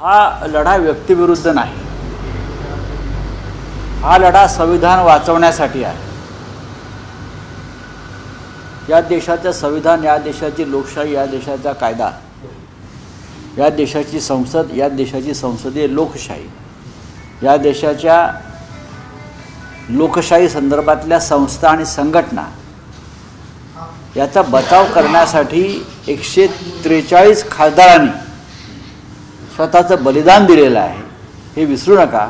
हा लढा व्यक्तिविरुद्ध नाही, हा लढा संविधान वाचवण्यासाठी आहे। या देशाचं संविधान, या देशाची लोकशाही, या देशाचा कायदा, या देशाची संसद, या देशाची संसदीय लोकशाही, या देशाच्या लोकशाही संदर्भातल्या संस्था आणि संघटना याचा बचाव करण्यासाठी 143 खासदारांनी स्वतःचं बलिदान दिलेलं आहे, हे विसरू नका।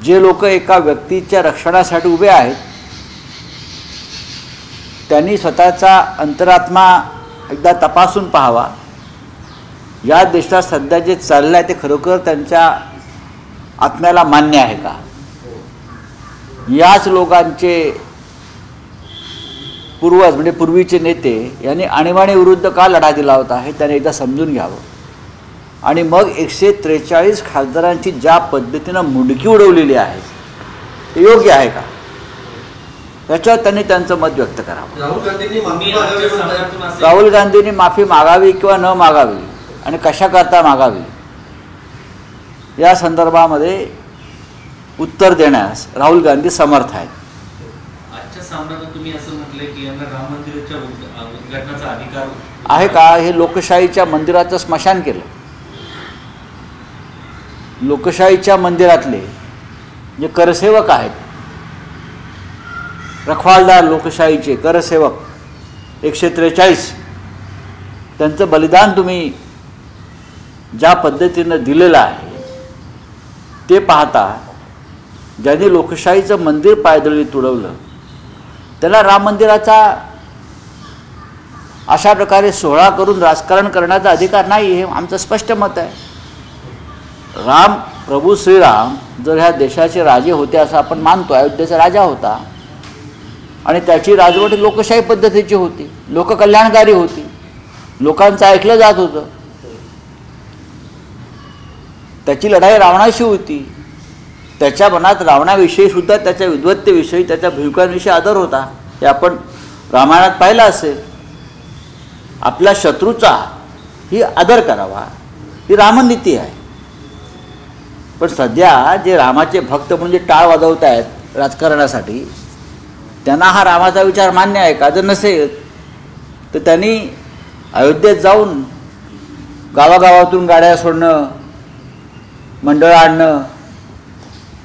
जे लोक एका व्यक्तीच्या रक्षणासाठी उभे आहेत त्यांनी स्वतःचा अंतरात्मा एकदा तपासून पाहावा। या देशात सध्या जे चाललं आहे ते खरोखर त्यांच्या आत्म्याला मान्य आहे का? याच लोकांचे पूर्वज म्हणजे पूर्वीचे नेते यांनी आणीबाणीविरुद्ध का लढा दिला होता हे त्यांनी एकदा समजून घ्यावं। आणि मग 143 खासदारांची ज्या पद्धतीनं मुंडकी उडवलेली आहे ते योग्य आहे का, त्याच्यावर त्यांनी त्यांचं मत व्यक्त करावं। राहुल गांधींनी माफी मागावी किंवा न मागावी आणि कशाकरता मागावी या संदर्भामध्ये उत्तर देण्यास राहुल गांधी समर्थ आहेत। आजच्या सामन्यात तुम्ही असं म्हटले की यांना राम मंदिराच्या उद्घाटनाचा अधिकार आहे का? हे लोकशाहीच्या मंदिराचं स्मशान केलं। लोकशाहीच्या मंदिरातले जे करसेवक आहेत, रखवालदार लोकशाहीचे करसेवक 143, त्यांचं बलिदान तुम्ही ज्या पद्धतीनं दिलेलं आहे ते पाहता ज्यांनी लोकशाहीचं मंदिर पायदळी तुडवलं त्याला राम मंदिराचा अशा प्रकारे सोहळा करून राजकारण करण्याचा अधिकार नाही, हे आमचं स्पष्ट मत आहे। राम, प्रभू श्रीराम जर ह्या देशाचे राजे होते असं आपण मानतो, अयोध्येचा राजा होता आणि त्याची राजवट लोकशाही पद्धतीची होती, लोककल्याणकारी होती, लोकांचं ऐकलं जात होतं। त्याची लढाई रावणाशी होती, त्याच्या मनात रावणाविषयी सुद्धा, त्याच्या विद्वत्तेविषयी, त्याच्या भूमिकांविषयी आदर होता, हे आपण रामायणात पाहिलं असेल। आपल्या शत्रूचा ही आदर करावा ही रामनीती आहे। पण सध्या जे रामाचे भक्त म्हणजे टाळ वाजवत आहेत राजकारणासाठी, त्यांना हा रामाचा विचार मान्य आहे का? जर नसेल तर त्यांनी अयोध्येत जाऊन गावागावातून गाड्या सोडणं, मंडळ आणणं,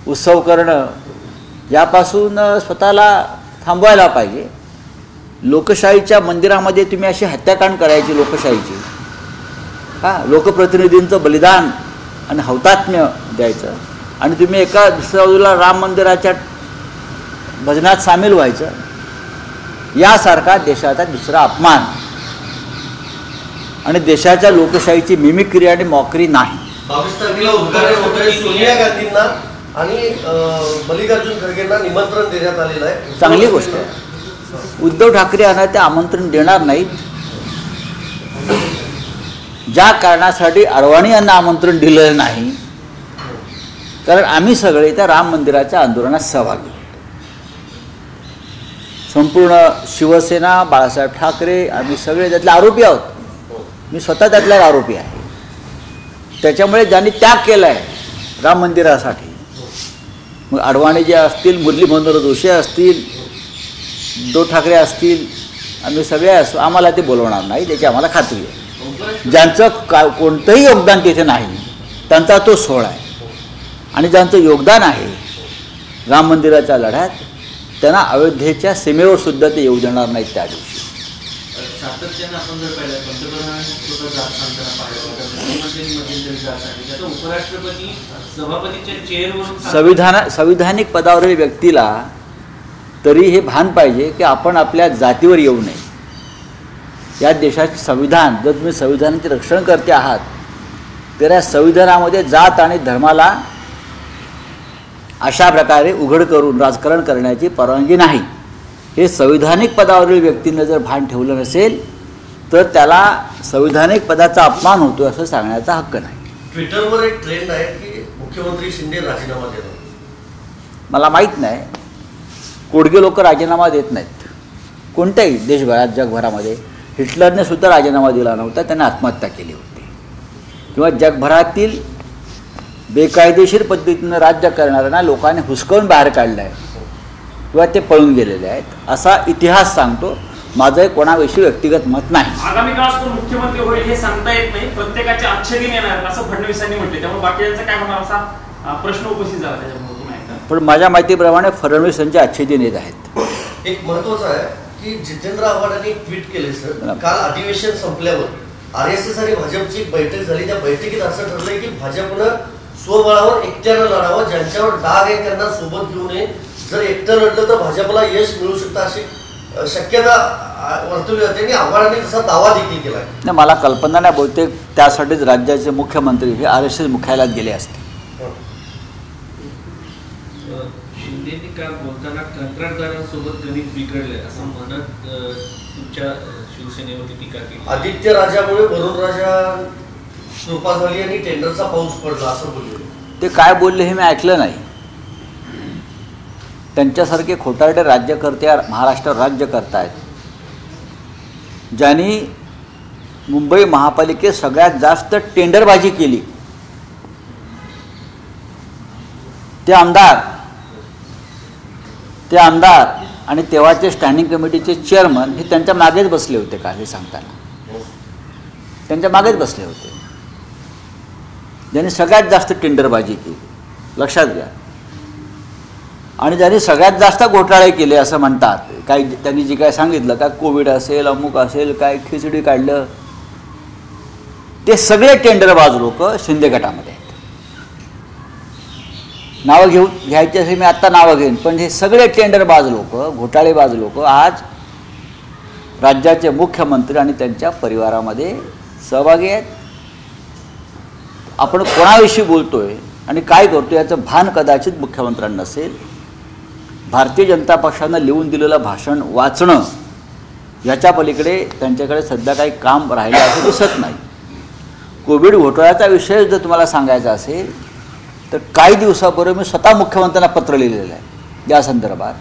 उत्सव करणं यापासून स्वतःला थांबवायला पाहिजे। लोकशाहीच्या मंदिरामध्ये तुम्ही अशी हत्याकांड करायची लोकशाहीची, हा लोकप्रतिनिधींचं बलिदान आणि हौतात्म्य द्यायचं आणि तुम्ही एका दुसऱ्या बाजूला राम मंदिराच्या भजनात सामील व्हायचं, यासारखा देशाचा दुसरा अपमान आणि देशाच्या लोकशाहीची मिमिक्री आणि मॉकरी नाही। 22 तारखेला उद्घाटन होतंय, सोनिया गांधींना आणि मल्लिकार्जुन खरगेंना निमंत्रण देण्यात आलेलं आहे। चांगली गोष्ट आहे। उद्धव ठाकरे यांना ते आमंत्रण देणार नाहीत। ज्या कारणासाठी अडवाणी यांना आमंत्रण दिलेलं नाही, कारण आम्ही सगळे त्या राम मंदिराच्या आंदोलनात सहभागी होतो। संपूर्ण शिवसेना, बाळासाहेब ठाकरे, आम्ही सगळे त्यातले आरोपी आहोत। मी स्वतः त्यातला आरोपी आहे। त्याच्यामुळे ज्यांनी त्याग केला आहे राम मंदिरासाठी, मग अडवाणी जे असतील, मुरली मनोहर जोशी असतील, उद्धव ठाकरे असतील, आम्ही सगळे असो, आम्हाला ते बोलवणार नाही त्याची आम्हाला खात्री आहे। ज्यांचं कोणतंही योगदान तिथे नाही त्यांचा तो सोहळा आहे आणि ज्यांचं योगदान आहे राम मंदिराच्या लढ्यात, त्यांना अयोध्येच्या सीमेवर सुद्धा ते येऊ देणार नाहीत। त्या दिवशी सातत्याने आपण जर पाहिलं पंतप्रधानांसोबत जात सांगताना पाहिलं, उपराष्ट्रपती सभापतीच्या चेअरवरून संविधानिक पदावरील व्यक्तीला तरी हे भान पाहिजे की आपण आपल्या जातीवर येऊ नये। या देशाचे संविधान, जर तुम्ही संविधानाचे रक्षण करते आहात तर या संविधानामध्ये जात आणि धर्माला अशा प्रकारे उघड करून राजकारण करण्याची परवानगी नाही। हे संविधानिक पदावरील व्यक्तीने जर भान ठेवलं नसेल तर त्याला संविधानिक पदाचा अपमान होतो असं सांगण्याचा हक्क नाही। ट्विटरवर एक ट्रेंड आहे की मुख्यमंत्री शिंदे राजीनामा देणार, मला माहीत नाही। कोडगे लोक राजीनामा देत नाहीत कोणत्याही देशभरात, जगभरामध्ये। हिटलरने सुद्धा राजीनामा दिला नव्हता, त्याने आत्महत्या केली होती। किंवा जगभरातील बेकायदेशीर पद्धतीनं राज्य करणाऱ्यांना लोकांनी हुसकावून बाहेर काढलं आहे किंवा ते पळून गेलेले आहेत असा इतिहास सांगतो. माझं कोणाविषयी व्यक्तिगत मत नाही. आगामी काळात तो मुख्यमंत्री होईल हे सांगता येत नाही, प्रत्येकाचे अच्छे दिन येणार असं फडणवीसांनी म्हटले, त्यामुळे बाकीच्यांचं काय होणार असा प्रश्न उपस्थित झाला त्याच्यामुळे. पण माझ्या माहितीप्रमाणे फडणवीस यांचे अच्छे दिन येत आहेत. एक महत्वाचं आहे की जितेंद्र आव्हाडांनी ट्विट केले सर, काल अधिवेशन संपल्यावर RSS आणि भाजपची एक बैठक झाली. त्या बैठकीत असं ठरलंय की भाजपनं स्वबळावर एकट्यानं लढावं, ज्यांच्यावर डाग आहे त्यांना सोबत घेऊ नये. जर एकटं लढलं तर भाजपला यश मिळू शकतं अशी शक्यता वर्तवली जाते आणि आव्हाडांनी तसा दावा देखील केला. नाही, मला कल्पना नाही. बहुतेक त्यासाठीच राज्याचे मुख्यमंत्री हे RSS मुख्यालयात गेले असते. शिंदेनी काल बोलताना कंत्राटदारांसोबत गणित बिघडले असं म्हणत तुमच्या शिवसेनेवरती टीका केली. आदित्य राजामुळे वरुण राजा कृपा झाली आणि टेंडरचा पाऊस पडला असं बोलले. ते काय बोलले हे मी ऐकलं नाही. त्यांच्यासारखे खोटारडे राज्यकर्ते महाराष्ट्रावर राज्य करतायत, ज्यांनी मुंबई महापालिकेत सगळ्यात जास्त टेंडरबाजी केली. ते आमदार आणि तेव्हाचे स्टँडिंग कमिटीचे चेअरमन हे त्यांच्या मागेच बसले होते का हे सांगताना, त्यांच्या मागेच बसले होते, ज्यांनी सगळ्यात जास्त टेंडरबाजी केली, लक्षात घ्या. आणि ज्यांनी सगळ्यात जास्त घोटाळे केले असं म्हणतात. काही त्यांनी जे काय सांगितलं, काय कोविड असेल, अमुक असेल, काय खिचडी काढलं, ते सगळे टेंडरबाज लोक शिंदे गटामध्ये आहेत. नावं घ्यायची असे मी आत्ता नावं घेईन, पण हे सगळे टेंडरबाज लोक, घोटाळेबाज लोक आज राज्याचे मुख्यमंत्री आणि त्यांच्या परिवारामध्ये सहभागी आहेत. आपण कोणाविषयी बोलतोय आणि काय करतोय याचं भान कदाचित मुख्यमंत्र्यांना नसेल. भारतीय जनता पक्षानं लिहून दिलेलं भाषण वाचणं याच्या पलीकडे त्यांच्याकडे सध्या काही काम राहिलं असं दिसत नाही. कोविड घोटाळ्याचा विषय जर तुम्हाला सांगायचा असेल तर काही दिवसापूर्वी मी स्वतः मुख्यमंत्र्यांना पत्र लिहिलेलं आहे या संदर्भात.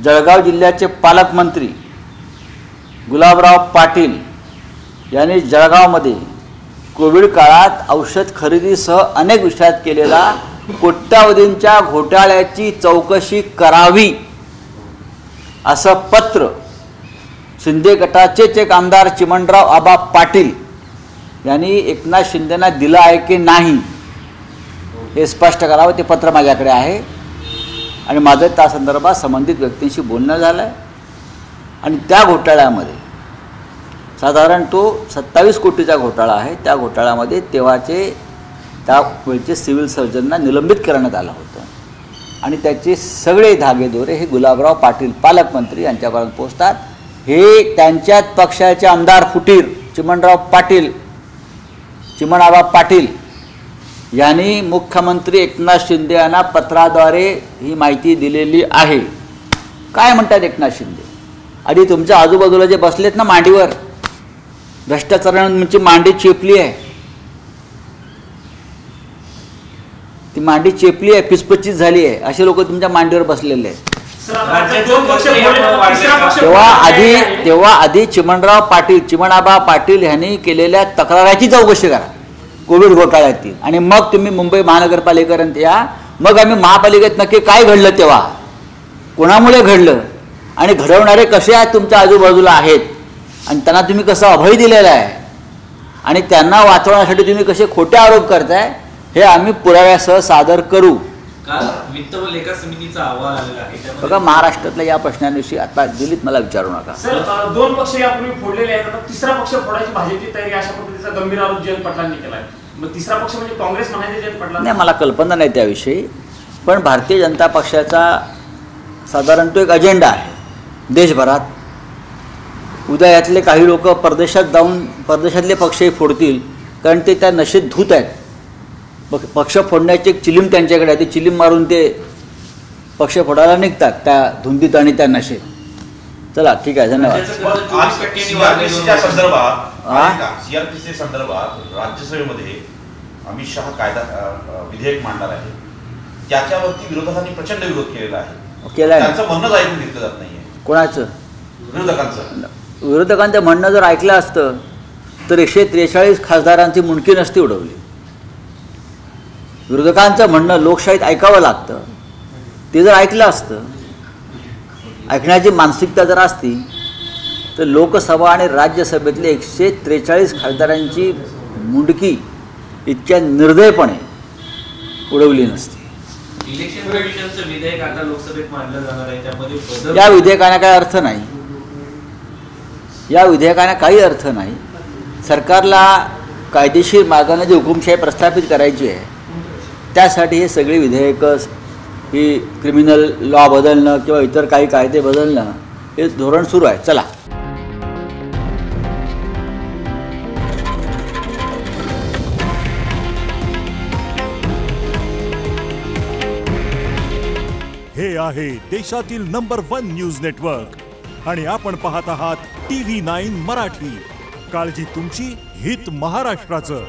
जळगाव जिल्ह्याचे पालकमंत्री गुलाबराव पाटील यांनी जळगावमध्ये कोविड काळात औषध खरेदीसह अनेक विषयात केलेला कोट्यावधींच्या घोटाळ्याची चौकशी करावी असं पत्र शिंदे गटाचेच एक आमदार चिमणराव आबा पाटील यांनी एकनाथ शिंदेंना दिलं आहे की नाही हे स्पष्ट करावं. ते पत्र माझ्याकडे आहे आणि माझं त्या संदर्भात संबंधित व्यक्तींशी बोलणं झालं आहे. आणि त्या घोटाळ्यामध्ये साधारण तो 27 कोटीचा घोटाळा आहे. त्या घोटाळ्यामध्ये त्यावेळचे सिव्हिल सर्जनना निलंबित करण्यात आलं होतं आणि त्याचे सगळे धागेदोरे हे गुलाबराव पाटील पालकमंत्री यांच्यापर्यंत पोहोचतात. हे त्यांच्याच पक्षाचे आमदार फुटीर चिमणाबा पाटील यांनी मुख्यमंत्री एकनाथ शिंदे यांना पत्राद्वारे ही माहिती दिलेली आहे. काय म्हणतात एकनाथ शिंदे? आधी तुमच्या आजूबाजूला जे बसलेत ना मांडीवर, भ्रष्टाचारांची मांडी चेपली आहे, ती मांडी चेपली आहे, पिचपचीत झाली आहे, असे लोक तुमच्या मांडीवर बसलेले आहेत. तेव्हा आधी चिमणाबा पाटील यांनी केलेल्या तक्राराची चौकशी करा कोविड घोटाळ्यातील, आणि मग तुम्ही मुंबई महानगरपालिकेपर्यंत या. मग आम्ही महापालिकेत नक्की काय घडलं, तेव्हा कोणामुळे घडलं आणि घडवणारे कसे आहेत तुमच्या आजूबाजूला आहेत आणि त्यांना तुम्ही कसं अभय दिलेलं आहे आणि त्यांना वाचवण्यासाठी तुम्ही कसे खोटे आरोप करताय हे आम्ही पुराव्यासह सादर करू. काल वित्त व लेखा समितीचा अहवाल आलेला आहे. बघा, महाराष्ट्रातल्या या प्रश्नांविषयी आता दिल्लीत मला विचारू नका. सर, 2 पक्ष यापूर्वी फोडलेले आहेत, आता तिसरा पक्ष फोडायची भाजपची तयारी अशा पद्धतीचा गंभीर आरोप जयंत पाटलांनी केला आहे. मग तिसरा पक्ष म्हणजे काँग्रेस म्हणायचे जयंत पाटला? नाही, मला कल्पना नाही त्याविषयी, पण भारतीय जनता पक्षाचा साधारण तो एक अजेंडा आहे देशभरात. उद्या यातले काही लोक परदेशात जाऊन परदेशातले पक्षही फोडतील, कारण ते त्या नशेत धूत आहेत. पक्ष फोडण्याची एक चिलीम त्यांच्याकडे आहे, ती चिलीम मारून ते पक्ष फोडायला निघतात त्या धुंदीत आणि त्या नशेत. चला, ठीक आहे, धन्यवाद. सीआरपीसी संदर्भात राज्यसभेमध्ये अमित शहा कायदा विधेयक मांडणार आहे, त्याच्यावरती विरोधकांनी प्रचंड विरोध केलेला आहे. त्यांचं म्हणणं ऐकून घेतलं जात नाहीये. कोणाचं? विरोधकांचं. विरोधकांचं म्हणणं जर ऐकलं असतं तर 143 खासदारांची मुंडकी नसती उडवली. विरोधकांचं म्हणणं लोकशाहीत ऐकावं लागतं. ते जर ऐकलं असतं, ऐकण्याची मानसिकता जर असती, तर लोकसभा आणि राज्यसभेतले 143 खासदारांची मुंडकी इतक्या निर्दयपणे उडवली नसती. इलेक्शन कमिशनचं विधेयक आता लोकसभेत मांडलं जाणार आहे, त्यामध्ये बदल. या विधेयकाने काही अर्थ नाही. या विधेयकाने काही अर्थ नाही. सरकारला कायदेशीर मार्गाने जी हुकुमशाही प्रस्थापित करायची आहे, त्यासाठी हे सगळी विधेयकं, ही क्रिमिनल लॉ बदलणं किंवा इतर काही कायदे बदलणं, हे धोरण सुरू आहे. चला. हे आहे देशातील नंबर 1 न्यूज नेटवर्क आणि आपण पाहत आहात TV9 मराठी. काळजी तुमची, हित महाराष्ट्राचं.